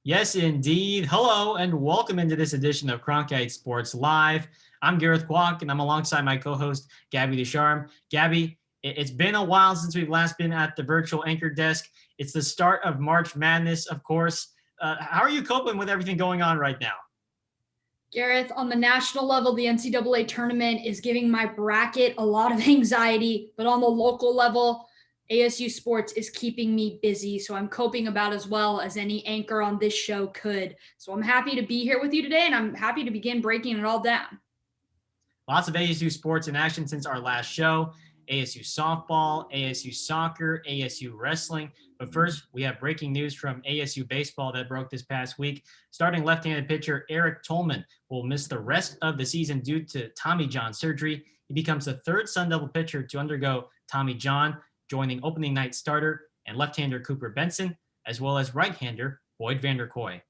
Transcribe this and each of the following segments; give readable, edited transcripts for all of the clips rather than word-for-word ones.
Yes, indeed. Hello, and welcome into this edition of Cronkite Sports Live. I'm Gareth Kwok, and I'm alongside my co-host, Gabby Ducharme. Gabby, it's been a while since we've last been at the virtual anchor desk. It's the start of March Madness, of course. How are you coping with everything going on right now? Gareth, on the national level, the NCAA tournament is giving my bracket a lot of anxiety, but on the local level, ASU sports is keeping me busy. So I'm coping about as well as any anchor on this show could. So I'm happy to be here with you today, and I'm happy to begin breaking it all down. Lots of ASU sports in action since our last show. ASU softball, ASU soccer, ASU wrestling. But first, we have breaking news from ASU baseball that broke this past week. Starting left-handed pitcher Eric Tolman will miss the rest of the season due to Tommy John surgery. He becomes the third Sun Devil pitcher to undergo Tommy John, joining opening night starter and left-hander Cooper Benson, as well as right-hander Boyd Vanderkoy.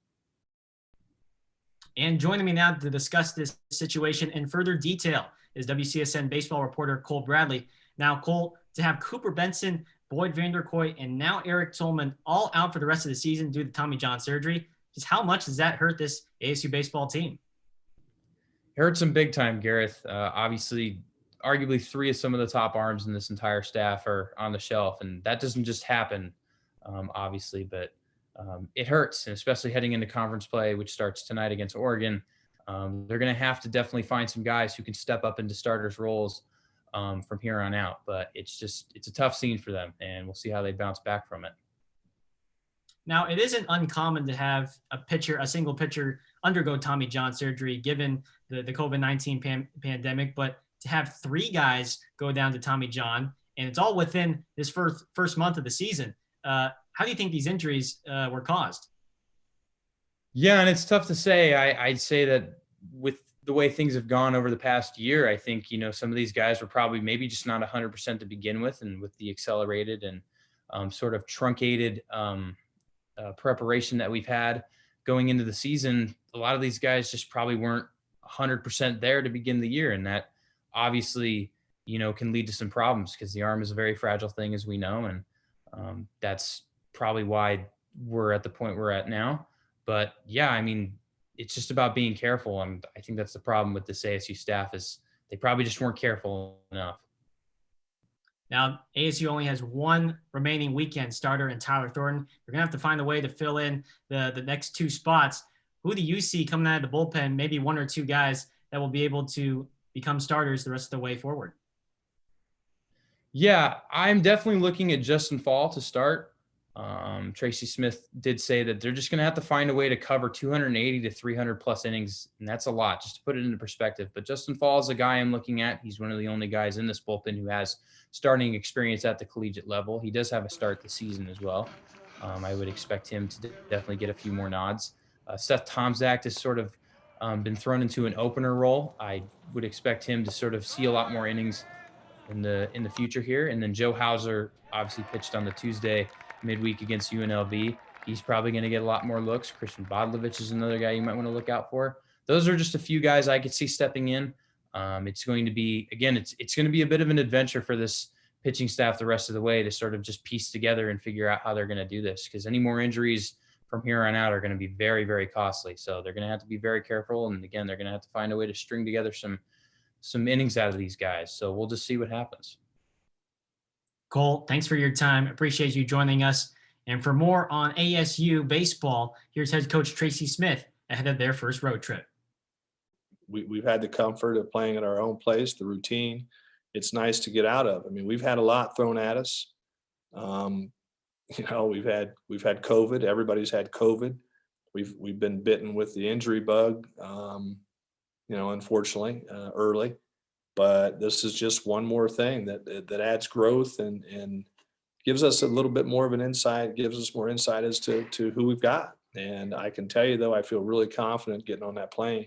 And joining me now to discuss this situation in further detail is WCSN baseball reporter Cole Bradley. Now, Cole, to have Cooper Benson, Boyd Vanderkoy, and now Eric Tolman all out for the rest of the season due to Tommy John surgery, just how much does that hurt this ASU baseball team? It hurts them big time, Gareth. Obviously, arguably three of some of the top arms in this entire staff are on the shelf, and that doesn't just happen, obviously, but it hurts, and especially heading into conference play, which starts tonight against Oregon. They're going to have to definitely find some guys who can step up into starters roles from here on out. But it's a tough scene for them, and we'll see how they bounce back from it. Now, it isn't uncommon to have a single pitcher undergo Tommy John surgery given the COVID-19 pandemic, but to have three guys go down to Tommy John, and it's all within this first month of the season. How do you think these injuries were caused? Yeah, and it's tough to say. I'd say that with the way things have gone over the past year, I think, some of these guys were probably maybe just not 100% to begin with. And with the accelerated and sort of truncated preparation that we've had going into the season, a lot of these guys just probably weren't 100% there to begin the year. And that obviously, can lead to some problems because the arm is a very fragile thing, as we know. And that's probably why we're at the point we're at now. But yeah, I mean, it's just about being careful. And I think that's the problem with this ASU staff is they probably just weren't careful enough. Now, ASU only has one remaining weekend starter in Tyler Thornton. They're going to have to find a way to fill in the next two spots. Who do you see coming out of the bullpen, maybe one or two guys that will be able to become starters the rest of the way forward? Yeah, I'm definitely looking at Justin Fall to start. Tracy Smith did say that they're just going to have to find a way to cover 280 to 300 plus innings. And that's a lot, just to put it into perspective. But Justin Fall is a guy I'm looking at. He's one of the only guys in this bullpen who has starting experience at the collegiate level. He does have a start this season as well. I would expect him to definitely get a few more nods. Seth Tomczak has sort of been thrown into an opener role. I would expect him to sort of see a lot more innings in the future here. And then Joe Hauser obviously pitched on the Tuesday midweek against UNLV. He's probably going to get a lot more looks. Christian Bodlovich is another guy you might want to look out for. Those are just a few guys I could see stepping in. It's going to be, again, it's going to be a bit of an adventure for this pitching staff the rest of the way to sort of just piece together and figure out how they're going to do this, because any more injuries from here on out are going to be very, very costly. So they're going to have to be very careful. And again, they're going to have to find a way to string together some innings out of these guys. So we'll just see what happens. Cole, thanks for your time. Appreciate you joining us. And for more on ASU baseball, here's head coach Tracy Smith ahead of their first road trip. We've had the comfort of playing at our own place, the routine. It's nice to get out of. I mean, we've had a lot thrown at us. We've had COVID. Everybody's had COVID. We've been bitten with the injury bug, unfortunately, early. But this is just one more thing that adds growth and gives us a little bit more of an insight, gives us more insight as to who we've got. And I can tell you, though, I feel really confident getting on that plane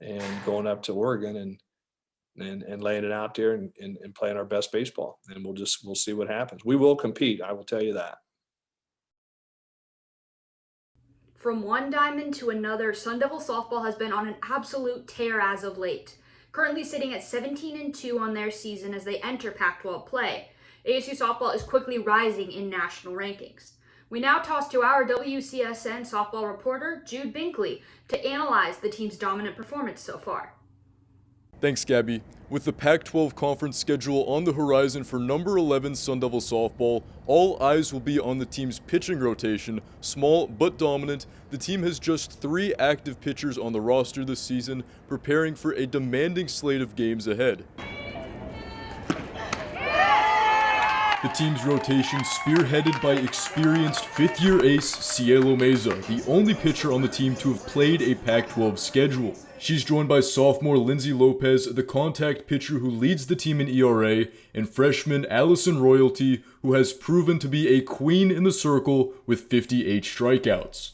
and going up to Oregon and laying it out there and playing our best baseball. And we'll see what happens. We will compete, I will tell you that. From one diamond to another, Sun Devil softball has been on an absolute tear as of late. Currently sitting at 17-2 on their season as they enter Pac-12 play. ASU softball is quickly rising in national rankings. We now toss to our WCSN softball reporter, Jude Binkley, to analyze the team's dominant performance so far. Thanks, Gabby. With the Pac-12 conference schedule on the horizon for number 11 Sun Devil softball, all eyes will be on the team's pitching rotation. Small but dominant, the team has just 3 active pitchers on the roster this season, preparing for a demanding slate of games ahead. The team's rotation spearheaded by experienced fifth-year ace Cielo Meza, the only pitcher on the team to have played a Pac-12 schedule. She's joined by sophomore Lindsay Lopez, the contact pitcher who leads the team in ERA, and freshman Allison Royalty, who has proven to be a queen in the circle with 58 strikeouts.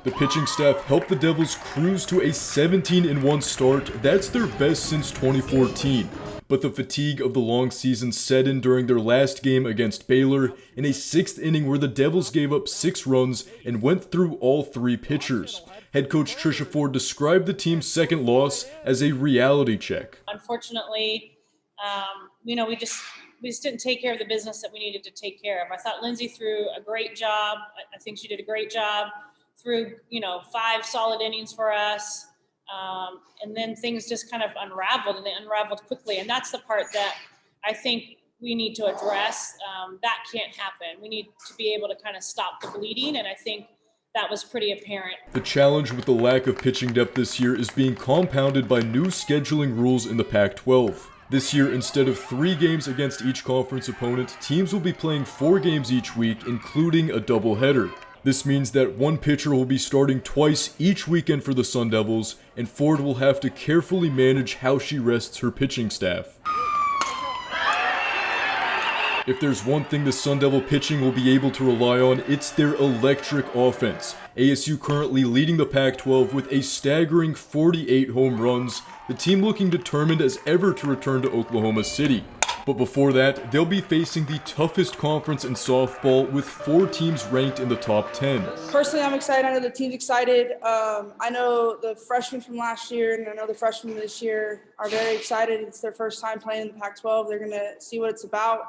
The pitching staff helped the Devils cruise to a 17-1 start. That's their best since 2014. But the fatigue of the long season set in during their last game against Baylor in a 6th inning where the Devils gave up 6 runs and went through all 3 pitchers. Head coach Trisha Ford described the team's second loss as a reality check. Unfortunately, we just didn't take care of the business that we needed to take care of. I thought Lindsay threw a great job. I think she did a great job through 5 solid innings for us. And then things just kind of unraveled, and they unraveled quickly. And that's the part that I think we need to address. That can't happen. We need to be able to kind of stop the bleeding. And I think that was pretty apparent. The challenge with the lack of pitching depth this year is being compounded by new scheduling rules in the Pac-12. This year, instead of 3 games against each conference opponent, teams will be playing 4 games each week, including a doubleheader. This means that one pitcher will be starting twice each weekend for the Sun Devils, and Ford will have to carefully manage how she rests her pitching staff. If there's one thing the Sun Devil pitching will be able to rely on, it's their electric offense. ASU currently leading the Pac-12 with a staggering 48 home runs, the team looking determined as ever to return to Oklahoma City. But before that, they'll be facing the toughest conference in softball with 4 teams ranked in the top 10. Personally, I'm excited. I know the team's excited. I know the freshmen from last year and I know the freshmen this year are very excited. It's their first time playing in the Pac-12. They're going to see what it's about.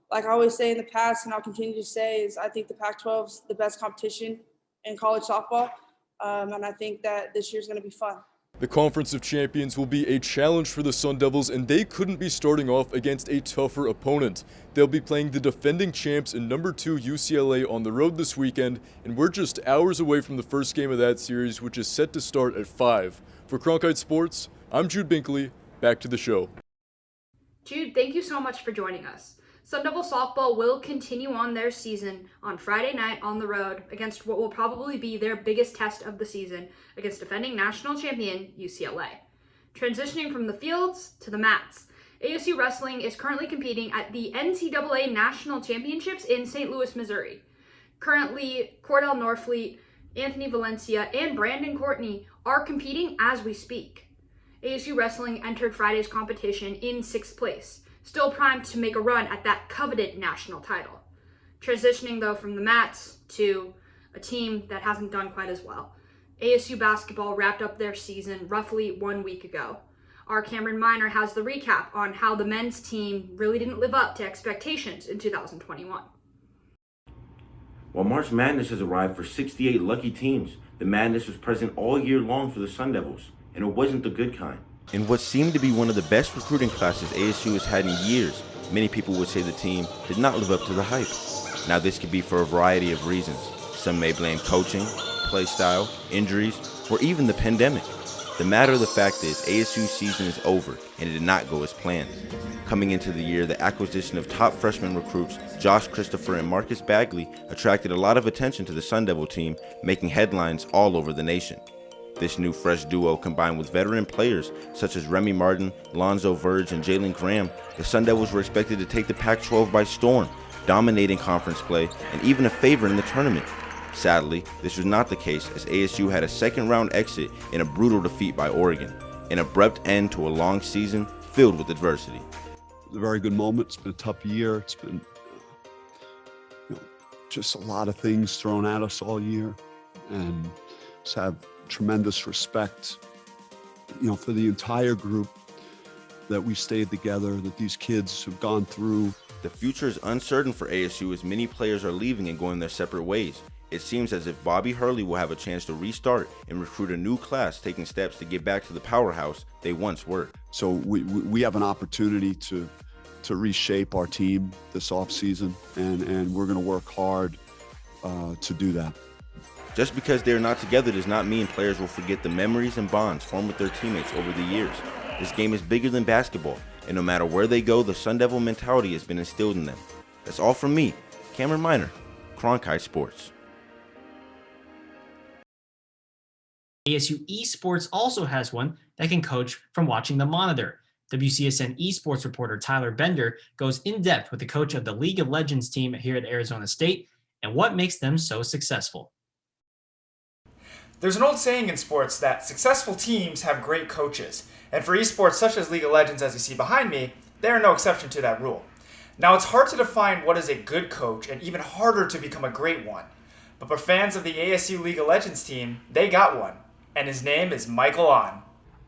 Like I always say in the past, and I'll continue to say, is I think the Pac-12 is the best competition in college softball. And I think that this year's going to be fun. The Conference of Champions will be a challenge for the Sun Devils, and they couldn't be starting off against a tougher opponent. They'll be playing the defending champs in number 2 UCLA on the road this weekend, and we're just hours away from the first game of that series, which is set to start at 5. For Cronkite Sports, I'm Jude Binkley. Back to the show. Jude, thank you so much for joining us. Sun Devil softball will continue on their season on Friday night on the road against what will probably be their biggest test of the season against defending national champion UCLA. Transitioning from the fields to the mats, ASU Wrestling is currently competing at the NCAA National Championships in St. Louis, Missouri. Currently, Cordell Norfleet, Anthony Valencia, and Brandon Courtney are competing as we speak. ASU Wrestling entered Friday's competition in 6th place, still primed to make a run at that coveted national title. Transitioning, though, from the mats to a team that hasn't done quite as well. ASU basketball wrapped up their season roughly 1 week ago. Our Cameron Miner has the recap on how the men's team really didn't live up to expectations in 2021. While March Madness has arrived for 68 lucky teams, the madness was present all year long for the Sun Devils, and it wasn't the good kind. In what seemed to be one of the best recruiting classes ASU has had in years, many people would say the team did not live up to the hype. Now this could be for a variety of reasons. Some may blame coaching, play style, injuries, or even the pandemic. The matter of the fact is ASU's season is over and it did not go as planned. Coming into the year, the acquisition of top freshman recruits Josh Christopher and Marcus Bagley attracted a lot of attention to the Sun Devil team, making headlines all over the nation. This new fresh duo, combined with veteran players such as Remy Martin, Lonzo Verge, and Jalen Graham, the Sun Devils were expected to take the Pac-12 by storm, dominating conference play and even a favor in the tournament. Sadly, this was not the case as ASU had a second-round exit in a brutal defeat by Oregon, an abrupt end to a long season filled with adversity. A very good moment. It's been a tough year. It's been just a lot of things thrown at us all year, and just have tremendous respect, for the entire group, that we stayed together, that these kids have gone through The future is uncertain for ASU as many players are leaving and going their separate ways. It seems as if Bobby Hurley will have a chance to restart and recruit a new class, taking steps to get back to the powerhouse they once were. So we have an opportunity to reshape our team this offseason, and we're going to work hard to do that. Just because they're not together does not mean players will forget the memories and bonds formed with their teammates over the years. This game is bigger than basketball, and no matter where they go, the Sun Devil mentality has been instilled in them. That's all from me, Cameron Miner, Cronkite Sports. ASU Esports also has one that can coach from watching the monitor. WCSN Esports reporter Tyler Bender goes in depth with the coach of the League of Legends team here at Arizona State and what makes them so successful. There's an old saying in sports that successful teams have great coaches, and for esports such as League of Legends, as you see behind me, they are no exception to that rule. Now, it's hard to define what is a good coach and even harder to become a great one, but for fans of the ASU League of Legends team, they got one, and his name is Michael On.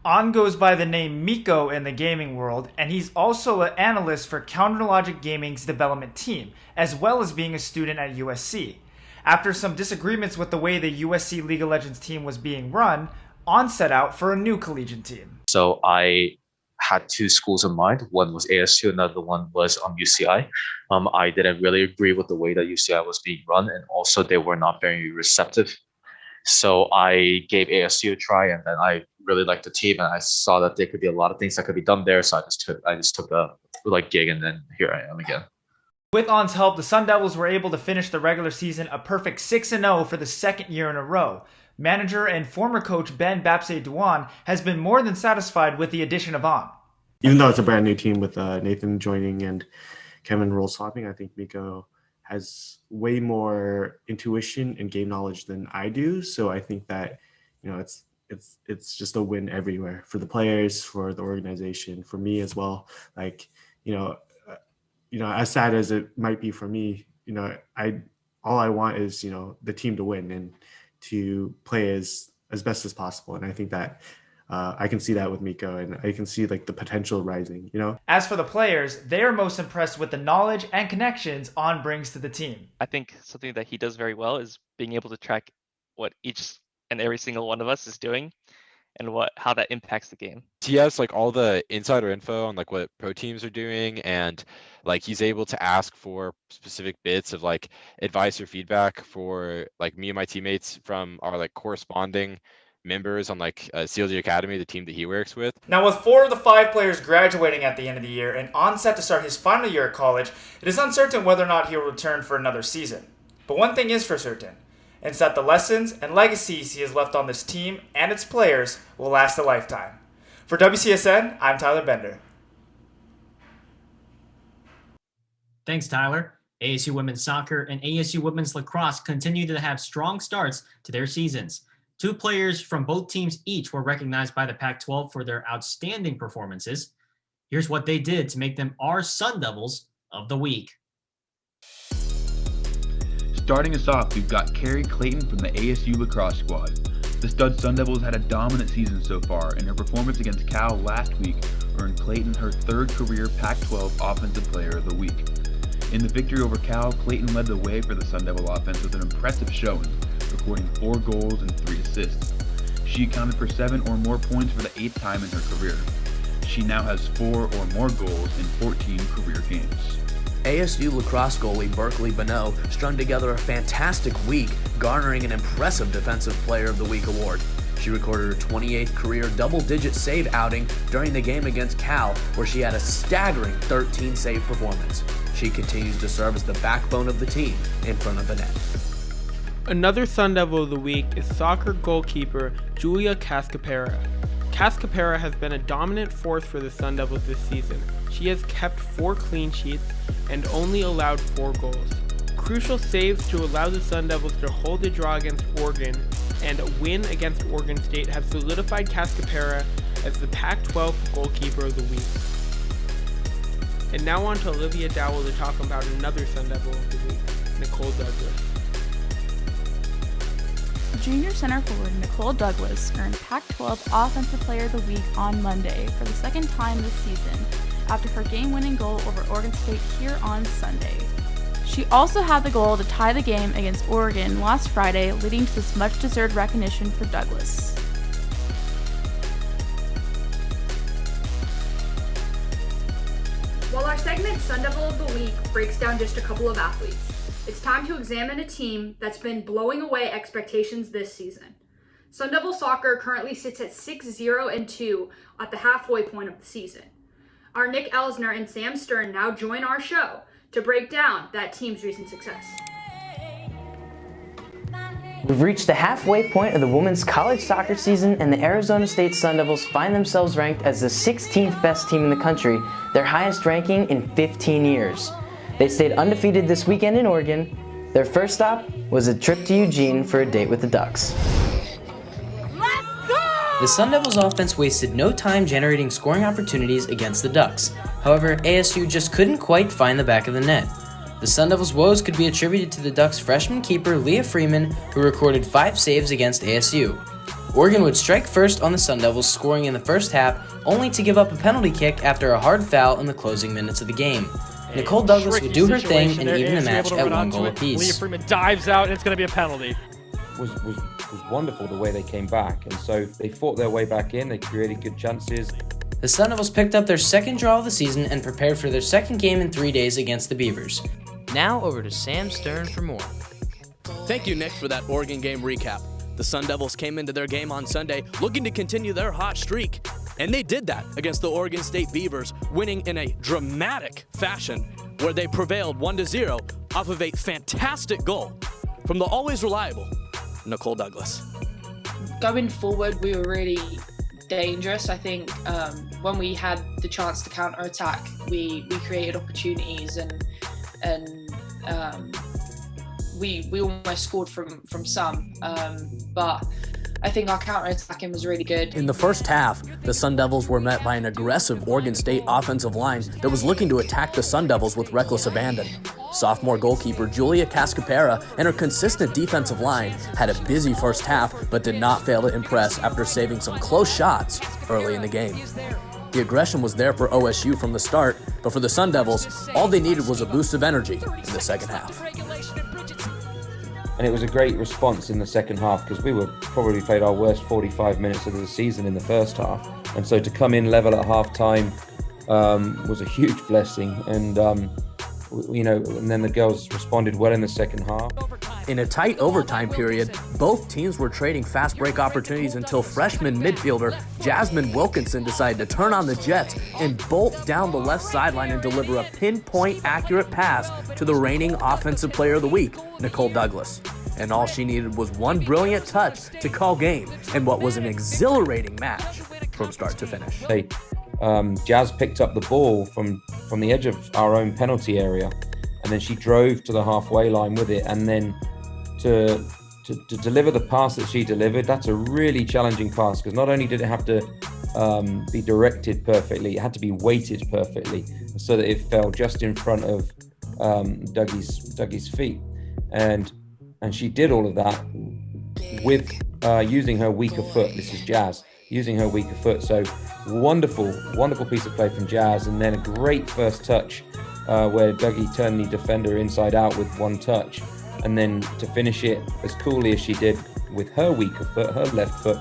On goes by the name Miko in the gaming world, and he's also an analyst for Counterlogic Gaming's development team, as well as being a student at USC. After some disagreements with the way the USC League of Legends team was being run, On set out for a new collegiate team. So I had two schools in mind. One was ASU, another one was UCI. I didn't really agree with the way that UCI was being run, and also they were not very receptive. So I gave ASU a try, and then I really liked the team, and I saw that there could be a lot of things that could be done there. So I just took a gig, and then here I am again. With On's help, the Sun Devils were able to finish the regular season a perfect 6-0 for the second year in a row. Manager and former coach Ben Bapse-Duan has been more than satisfied with the addition of On. Even though it's a brand new team with Nathan joining and Kevin role swapping, I think Miko has way more intuition and game knowledge than I do. So I think that, it's just a win everywhere for the players, for the organization, for me as well. As sad as it might be for me, all I want is, the team to win and to play as best as possible. And I think that I can see that with Miko, and I can see the potential rising, As for the players, they are most impressed with the knowledge and connections On brings to the team. I think something that he does very well is being able to track what each and every single one of us is doing and how that impacts the game. He has all the insider info on what pro teams are doing, and he's able to ask for specific bits of advice or feedback for me and my teammates from our corresponding members on CLG Academy, the team that he works with. Now, with 4 of the 5 players graduating at the end of the year and On set to start his final year at college, it is uncertain whether or not he will return for another season. But one thing is for certain, and it's that the lessons and legacies he has left on this team and its players will last a lifetime. For WCSN, I'm Tyler Bender. Thanks, Tyler. ASU women's soccer and ASU women's lacrosse continue to have strong starts to their seasons. 2 players from both teams each were recognized by the Pac-12 for their outstanding performances. Here's what they did to make them our Sun Devils of the week. Starting us off, we've got Carrie Clayton from the ASU lacrosse squad. The stud Sun Devils had a dominant season so far, and her performance against Cal last week earned Clayton her 3rd career Pac-12 Offensive Player of the Week. In the victory over Cal, Clayton led the way for the Sun Devil offense with an impressive showing, recording 4 goals and 3 assists. She accounted for 7 or more points for the 8th time in her career. She now has 4 or more goals in 14 career games. ASU lacrosse goalie Berkeley Bonneau strung together a fantastic week, garnering an impressive Defensive Player of the Week award. She recorded her 28th career double-digit save outing during the game against Cal, where she had a staggering 13-save performance. She continues to serve as the backbone of the team in front of the net. Another Sun Devil of the Week is soccer goalkeeper Julia Cascapera. Cascapera has been a dominant force for the Sun Devils this season. She has kept 4 clean sheets and only allowed 4 goals. Crucial saves to allow the Sun Devils to hold the draw against Oregon and a win against Oregon State have solidified Cascapera as the Pac-12 goalkeeper of the week. And now on to Olivia Dowell to talk about another Sun Devil of the week, Nicole Douglas. Junior center forward Nicole Douglas earned Pac-12 Offensive Player of the Week on Monday for the second time this season. after her game-winning goal over Oregon State here on Sunday. She also had the goal to tie the game against Oregon last Friday, leading to this much-deserved recognition for Douglas. While our segment Sun Devil of the Week breaks down just a couple of athletes, it's time to examine a team that's been blowing away expectations this season. Sun Devil soccer currently sits at 6-0-2 at the halfway point of the season. Our Nick Elsner and Sam Stern now join our show to break down that team's recent success. We've reached the halfway point of the women's college soccer season, and the Arizona State Sun Devils find themselves ranked as the 16th best team in the country, their highest ranking in 15 years. They stayed undefeated this weekend in Oregon. Their first stop was a trip to Eugene for a date with the Ducks. The Sun Devils offense wasted no time generating scoring opportunities against the Ducks. However, ASU just couldn't quite find the back of the net. The Sun Devils' woes could be attributed to the Ducks' freshman keeper Leah Freeman, who recorded 5 saves against ASU. Oregon would strike first on the Sun Devils, scoring in the first half, only to give up a penalty kick after a hard foul in the closing minutes of the game. Nicole Douglas would do her thing and even the match at 1 goal apiece. Leah Freeman dives out, and it's going to be a penalty. Was wonderful the way they came back, and so they fought their way back in. They created good chances. The Sun Devils picked up their second draw of the season and prepared for their second game in 3 days against the Beavers. Now over to Sam Stern for more. Thank you, Nick, for that Oregon game recap. The Sun Devils came into their game on Sunday looking to continue their hot streak, and they did that against the Oregon State Beavers, winning in a dramatic fashion where they prevailed 1-0 off of a fantastic goal from the always reliable Nicole Douglas. Going forward, we were really dangerous. I think when we had the chance to counter-attack, we created opportunities and we almost scored from some, but I think our counter-attacking was really good. In the first half, the Sun Devils were met by an aggressive Oregon State offensive line that was looking to attack the Sun Devils with reckless abandon. Sophomore goalkeeper Julia Cascapera and her consistent defensive line had a busy first half, but did not fail to impress after saving some close shots early in the game. The aggression was there for OSU from the start, but for the Sun Devils, all they needed was a boost of energy in the second half. And it was a great response in the second half, because we probably played our worst 45 minutes of the season in the first half. And so to come in level at halftime was a huge blessing. And, and then the girls responded well in the second half. In a tight overtime period, both teams were trading fast break opportunities until freshman midfielder Jasmine Wilkinson decided to turn on the Jets and bolt down the left sideline and deliver a pinpoint accurate pass to the reigning Offensive Player of the Week, Nicole Douglas. And all she needed was one brilliant touch to call game in what was an exhilarating match from start to finish. Jazz picked up the ball from the edge of our own penalty area, and then she drove to the halfway line with it, and then to deliver the pass that she delivered, that's a really challenging pass, because not only did it have to be directed perfectly, it had to be weighted perfectly so that it fell just in front of Dougie's feet, and she did all of that with using her weaker foot. This is Jazz using her weaker foot. So wonderful piece of play from Jazz, and then a great first touch where Dougie turned the defender inside out with one touch, and then to finish it as coolly as she did with her weaker foot, her left foot.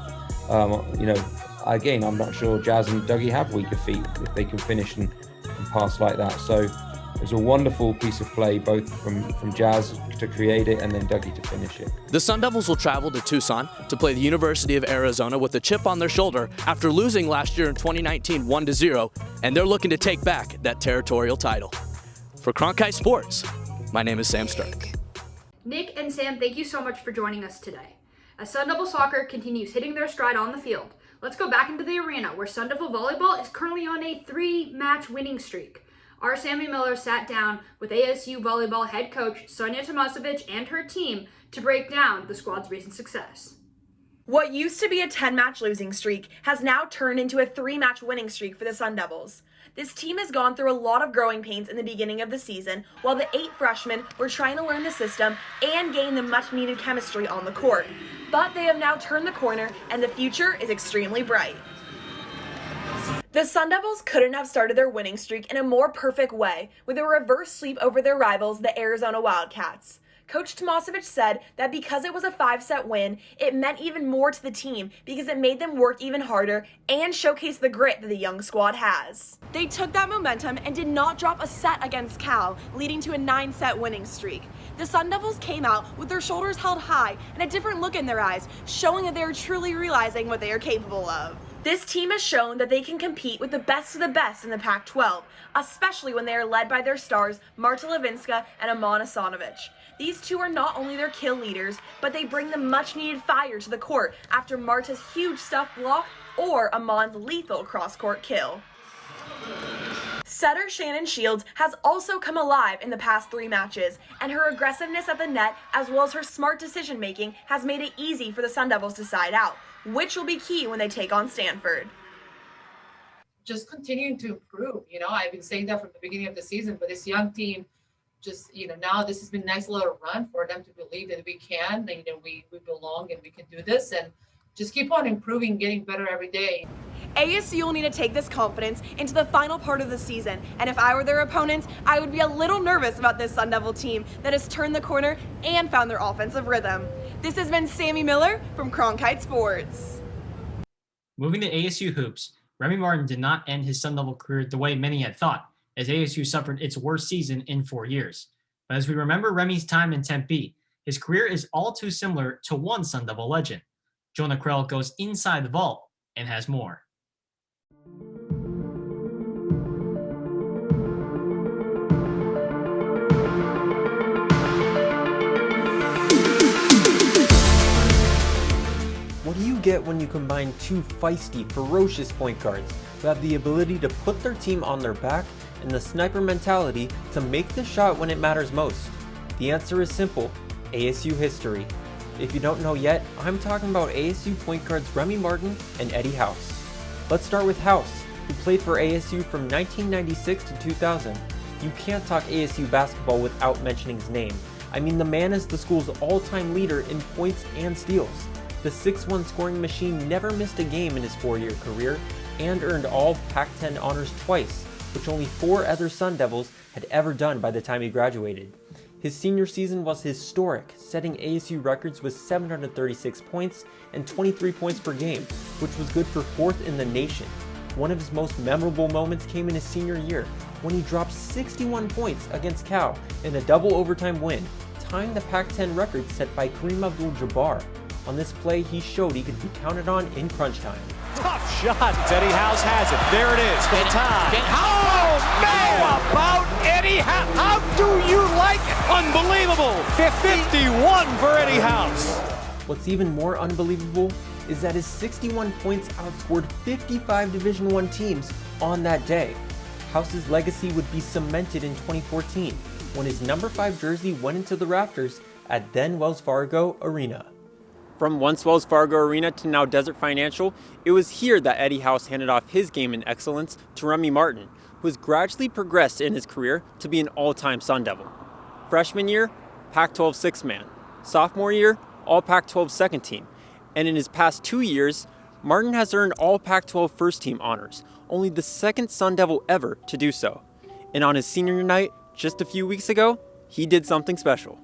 Again, I'm not sure Jazz and Dougie have weaker feet if they can finish and pass like that. So it was a wonderful piece of play, both from Jazz to create it and then Dougie to finish it. The Sun Devils will travel to Tucson to play the University of Arizona with a chip on their shoulder after losing last year in 2019 1-0, and they're looking to take back that territorial title. For Cronkite Sports, my name is Sam Stern. Nick and Sam, thank you so much for joining us today. As Sun Devil soccer continues hitting their stride on the field, let's go back into the arena where Sun Devil volleyball is currently on a 3-match winning streak. Our Sammy Miller sat down with ASU volleyball head coach Sonia Tomasevich and her team to break down the squad's recent success. What used to be a 10-match losing streak has now turned into a 3-match winning streak for the Sun Devils. This team has gone through a lot of growing pains in the beginning of the season, while the 8 freshmen were trying to learn the system and gain the much-needed chemistry on the court. But they have now turned the corner, and the future is extremely bright. The Sun Devils couldn't have started their winning streak in a more perfect way with a reverse sweep over their rivals, the Arizona Wildcats. Coach Tomasevich said that because it was a 5-set win, it meant even more to the team because it made them work even harder and showcase the grit that the young squad has. They took that momentum and did not drop a set against Cal, leading to a 9-set winning streak. The Sun Devils came out with their shoulders held high and a different look in their eyes, showing that they are truly realizing what they are capable of. This team has shown that they can compete with the best of the best in the Pac-12, especially when they are led by their stars Marta Levinska and Amon Asanovic. These two are not only their kill leaders, but they bring the much-needed fire to the court after Marta's huge stuff block or Amon's lethal cross-court kill. Setter Shannon Shields has also come alive in the past 3 matches, and her aggressiveness at the net as well as her smart decision-making has made it easy for the Sun Devils to side out, which will be key when they take on Stanford. Just continuing to improve, I've been saying that from the beginning of the season, but this young team just, now this has been a nice little run for them to believe that we can, we belong and we can do this, and just keep on improving, getting better every day. ASU will need to take this confidence into the final part of the season, and if I were their opponents, I would be a little nervous about this Sun Devil team that has turned the corner and found their offensive rhythm. This has been Sammy Miller from Cronkite Sports. Moving to ASU hoops, Remy Martin did not end his Sun Devil career the way many had thought, as ASU suffered its worst season in 4 years. But as we remember Remy's time in Tempe, his career is all too similar to one Sun Devil legend. Jonah Krell goes inside the vault and has more. What do you get when you combine 2 feisty, ferocious point guards who have the ability to put their team on their back and the sniper mentality to make the shot when it matters most? The answer is simple: ASU history. If you don't know yet, I'm talking about ASU point guards Remy Martin and Eddie House. Let's start with House, who played for ASU from 1996 to 2000. You can't talk ASU basketball without mentioning his name. I mean, the man is the school's all-time leader in points and steals. The 6'1" scoring machine never missed a game in his 4-year career and earned all Pac-10 honors twice, which only 4 other Sun Devils had ever done by the time he graduated. His senior season was historic, setting ASU records with 736 points and 23 points per game, which was good for 4th in the nation. One of his most memorable moments came in his senior year, when he dropped 61 points against Cal in a double overtime win, tying the Pac-10 record set by Kareem Abdul-Jabbar. On this play, he showed he could be counted on in crunch time. Tough shot. Eddie House has it. There it is for the tie. Oh, man! About Eddie House. How do you like it? Unbelievable. 51 for Eddie House. What's even more unbelievable is that his 61 points outscored 55 Division I teams on that day. House's legacy would be cemented in 2014 when his number 5 jersey went into the rafters at then Wells Fargo Arena. From once Wells Fargo Arena to now Desert Financial, it was here that Eddie House handed off his game in excellence to Remy Martin, who has gradually progressed in his career to be an all-time Sun Devil. Freshman year, Pac-12 sixth man. Sophomore year, all Pac-12 second team. And in his past 2 years, Martin has earned all Pac-12 first team honors, only the second Sun Devil ever to do so. And on his senior night, just a few weeks ago, he did something special.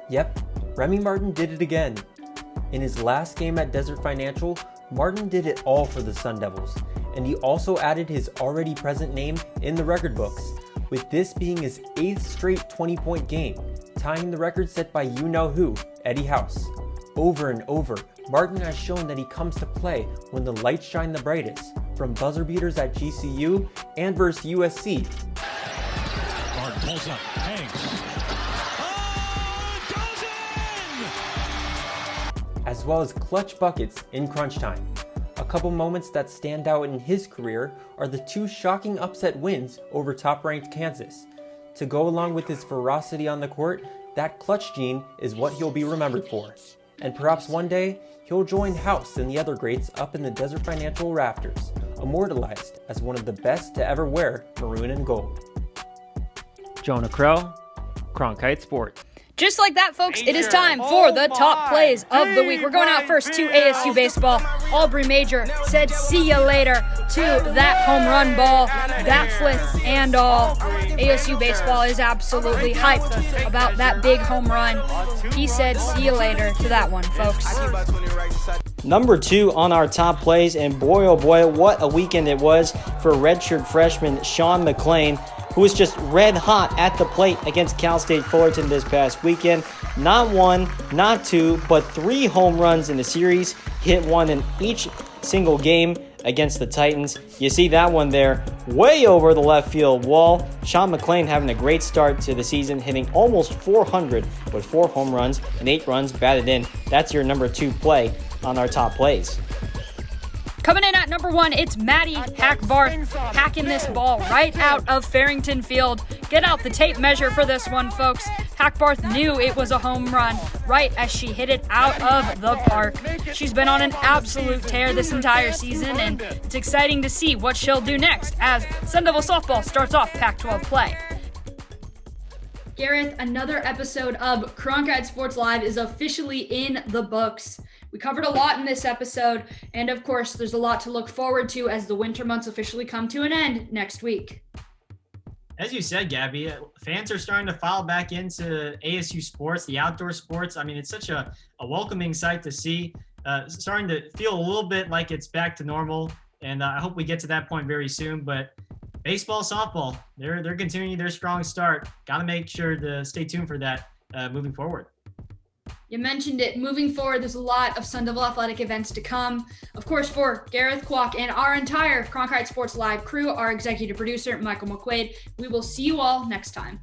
Yep, Remy Martin did it again. In his last game at Desert Financial, Martin did it all for the Sun Devils, and he also added his already present name in the record books, with this being his 8th straight 20-point game, tying the record set by you-know-who, Eddie House. Over and over, Martin has shown that he comes to play when the lights shine the brightest, from buzzer beaters at GCU and versus USC. Martin pulls up, hangs. As well as clutch buckets in crunch time. A couple moments that stand out in his career are the 2 shocking upset wins over top-ranked Kansas. To go along with his ferocity on the court, that clutch gene is what he'll be remembered for. And perhaps one day, he'll join House and the other greats up in the Desert Financial rafters, immortalized as one of the best to ever wear maroon and gold. Jonah Krell, Cronkite Sports. Just like that, folks, it is time for the top plays of the week. We're going out first to ASU baseball. Aubrey Major said, "See ya later," to that home run ball, that flip and all. ASU baseball is absolutely hyped about that big home run. He said, "See you later," to that one, folks. Number 2 on our top plays, and boy, oh boy, what a weekend it was for redshirt freshman Sean McLean, who was just red hot at the plate against Cal State Fullerton this past weekend. Not 1, not 2, but 3 home runs in the series. Hit 1 in each single game against the Titans. You see that one there, way over the left field wall. Sean McLean having a great start to the season, hitting almost 400 with 4 home runs and 8 runs batted in. That's your number 2 play on our top plays. Coming in at number 1, it's Maddie Hackbarth hacking this ball right out of Farrington Field. Get out the tape measure for this one, folks. Hackbarth knew it was a home run right as she hit it out of the park. She's been on an absolute tear this entire season, and it's exciting to see what she'll do next as Sun Devil softball starts off Pac-12 play. Gareth, another episode of Cronkite Sports Live is officially in the books. We covered a lot in this episode, and of course, there's a lot to look forward to as the winter months officially come to an end next week. As you said, Gabby, fans are starting to file back into ASU sports, the outdoor sports. I mean, it's such a welcoming sight to see, starting to feel a little bit like it's back to normal, and I hope we get to that point very soon. But baseball, softball, they're continuing their strong start. Got to make sure to stay tuned for that moving forward. You mentioned it. Moving forward, there's a lot of Sun Devil athletic events to come. Of course, for Gareth, Kwok, and our entire Cronkite Sports Live crew, our executive producer, Michael McQuaid, we will see you all next time.